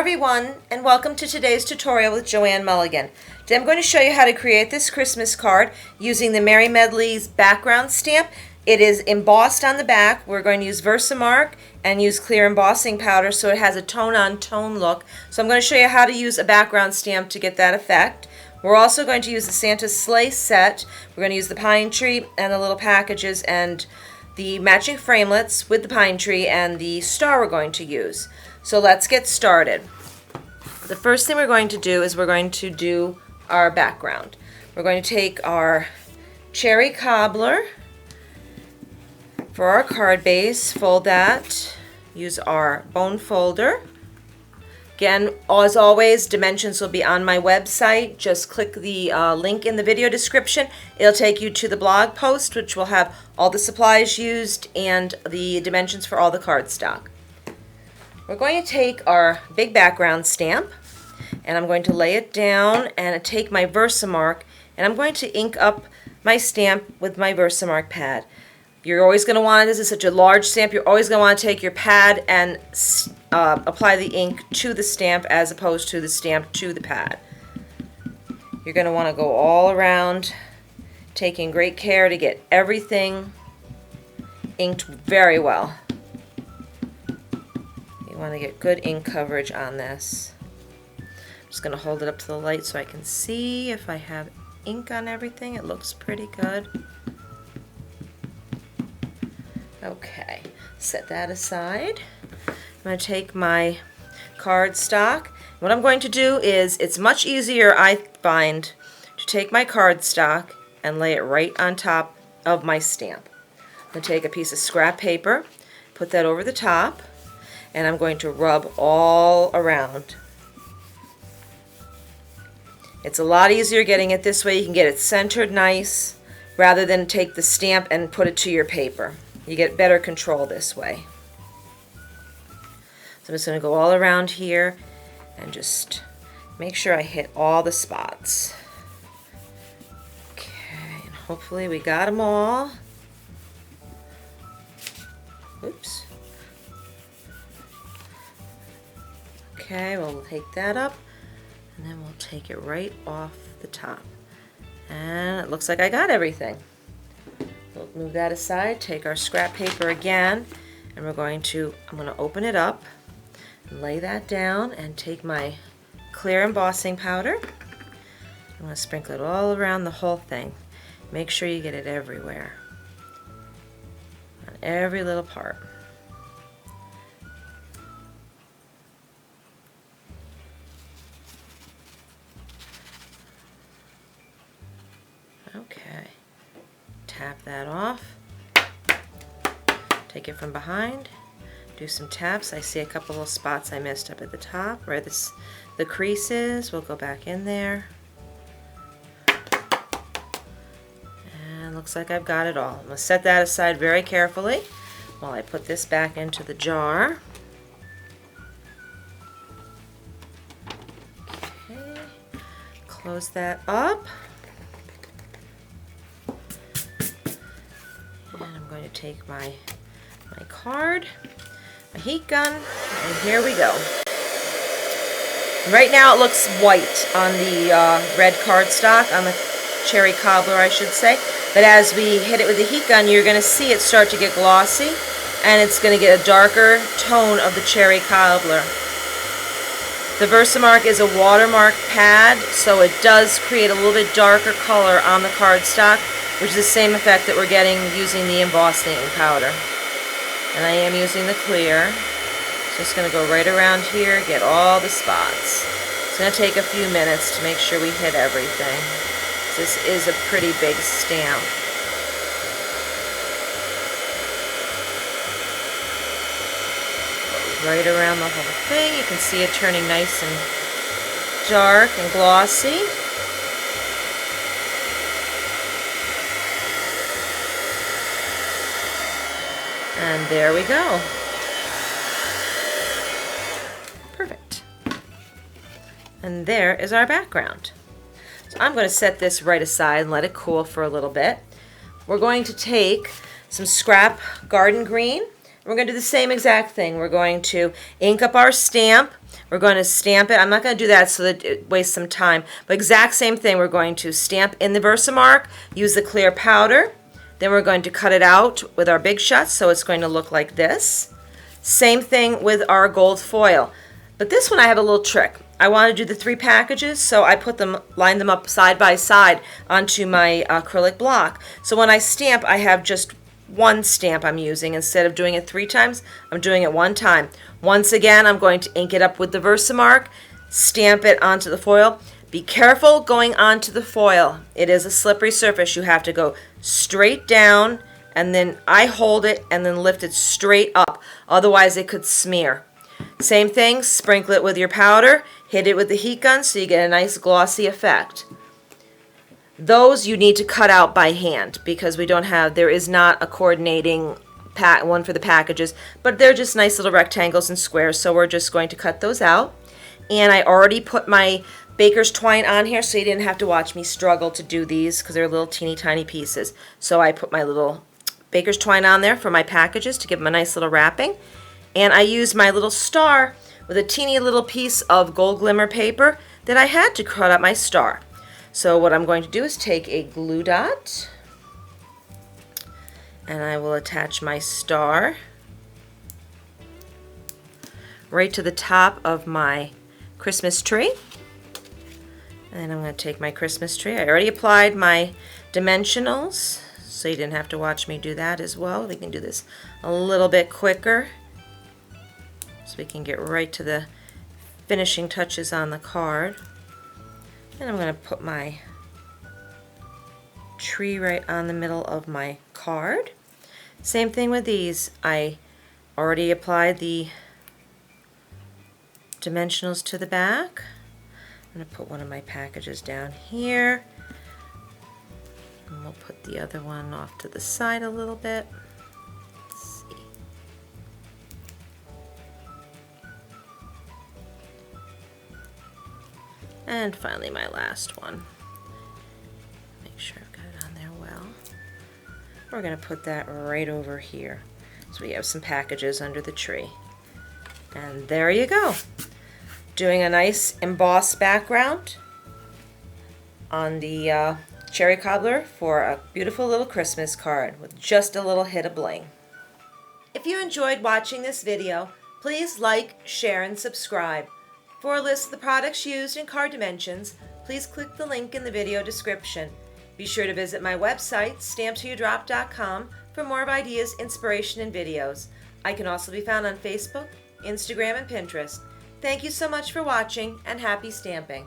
everyone, and welcome to today's tutorial with Joanne Mulligan. Today I'm going to show you how to create this Christmas card using the Mary Medley's background stamp. It is embossed on the back. We're going to use Versamark and use clear embossing powder so it has a tone-on-tone look. So I'm going to show you how to use a background stamp to get that effect. We're also going to use the Santa sleigh set. We're going to use the pine tree and the little packages and the matching framelits with the pine tree and the star we're going to use. So let's get started. The first thing we're going to do is we're going to do our background. We're going to take our cherry cobbler for our card base, fold that, use our bone folder. Again, as always, dimensions will be on my website. Just click the link in the video description. It'll take you to the blog post, which will have all the supplies used and the dimensions for all the cardstock. We're going to take our big background stamp, and I'm going to lay it down and take my Versamark, and I'm going to ink up my stamp with my Versamark pad. You're always going to want, this is such a large stamp, you're always going to want to take your pad and apply the ink to the stamp as opposed to the stamp to the pad. You're going to want to go all around, taking great care to get everything inked very well. You want to get good ink coverage on this. I'm just going to hold it up to the light so I can see if I have ink on everything. It looks pretty good. Okay, set that aside. I'm going to take my cardstock. What I'm going to do is, it's much easier, I find, to take my cardstock and lay it right on top of my stamp. I'm going to take a piece of scrap paper, put that over the top, and I'm going to rub all around. It's a lot easier getting it this way. You can get it centered nice rather than take the stamp and put it to your paper. You get better control this way. So I'm just going to go all around here and just make sure I hit all the spots. Okay, and hopefully we got them all. Oops. Okay, we'll take that up, and then we'll take it right off the top. And it looks like I got everything. We'll move that aside, take our scrap paper again, and I'm going to open it up, and lay that down, and take my clear embossing powder. I'm going to sprinkle it all around the whole thing. Make sure you get it everywhere, on every little part. Okay, tap that off, take it from behind, do some taps. I see a couple little spots I missed up at the top where the crease is. We'll go back in there, and looks like I've got it all. I'm going to set that aside very carefully while I put this back into the jar. Okay, close that up. I'm going to take my card, my heat gun, and here we go. Right now it looks white on the red cardstock, on the cherry cobbler I should say, but as we hit it with the heat gun, you're going to see it start to get glossy, and it's going to get a darker tone of the cherry cobbler. The Versamark is a watermark pad, so it does create a little bit darker color on the cardstock, which is the same effect that we're getting using the embossing powder. And I am using the clear. Just going to go right around here, get all the spots. It's going to take a few minutes to make sure we hit everything. This is a pretty big stamp. Right around the whole thing. You can see it turning nice and dark and glossy. And there we go. Perfect. And there is our background. So I'm going to set this right aside and let it cool for a little bit. We're going to take some scrap garden green We're going to do the same exact thing. We're going to ink up our stamp. We're going to stamp it. I'm not going to do that so that it wastes some time. But exact same thing. We're going to stamp in the Versamark, use the clear powder. Then we're going to cut it out with our Big Shots, so it's going to look like this. Same thing with our gold foil. But this one I have a little trick. I want to do the 3 packages, so I line them up side by side onto my acrylic block. So when I stamp, I have just 1 stamp I'm using. Instead of doing it 3 times, I'm doing it 1 time. Once again, I'm going to ink it up with the Versamark, stamp it onto the foil. Be careful going onto the foil. It is a slippery surface. You have to go straight down, and then I hold it and then lift it straight up. Otherwise, it could smear. Same thing, sprinkle it with your powder, hit it with the heat gun so you get a nice glossy effect. Those you need to cut out by hand because there is not a coordinating one for the packages, but they're just nice little rectangles and squares, so we're just going to cut those out. And I already put my baker's twine on here so you didn't have to watch me struggle to do these because they're little teeny tiny pieces. So I put my little baker's twine on there for my packages to give them a nice little wrapping. And I used my little star with a teeny little piece of gold glimmer paper that I had to cut out my star. So what I'm going to do is take a glue dot and I will attach my star right to the top of my Christmas tree. And then I'm going to take my Christmas tree. I already applied my dimensionals, so you didn't have to watch me do that as well. We can do this a little bit quicker so we can get right to the finishing touches on the card. And I'm going to put my tree right on the middle of my card. Same thing with these. I already applied the dimensionals to the back. I'm going to put one of my packages down here. And we'll put the other one off to the side a little bit. Let's see. And finally my last one. Make sure I've got it on there well. We're going to put that right over here. So we have some packages under the tree. And there you go. Doing a nice embossed background on the cherry cobbler for a beautiful little Christmas card with just a little hit of bling. If you enjoyed watching this video, please like, share, and subscribe. For a list of the products used in card dimensions, please click the link in the video description. Be sure to visit my website, stamptiyouDrop.com, for more of ideas, inspiration, and videos. I can also be found on Facebook, Instagram, and Pinterest. Thank you so much for watching, and happy stamping!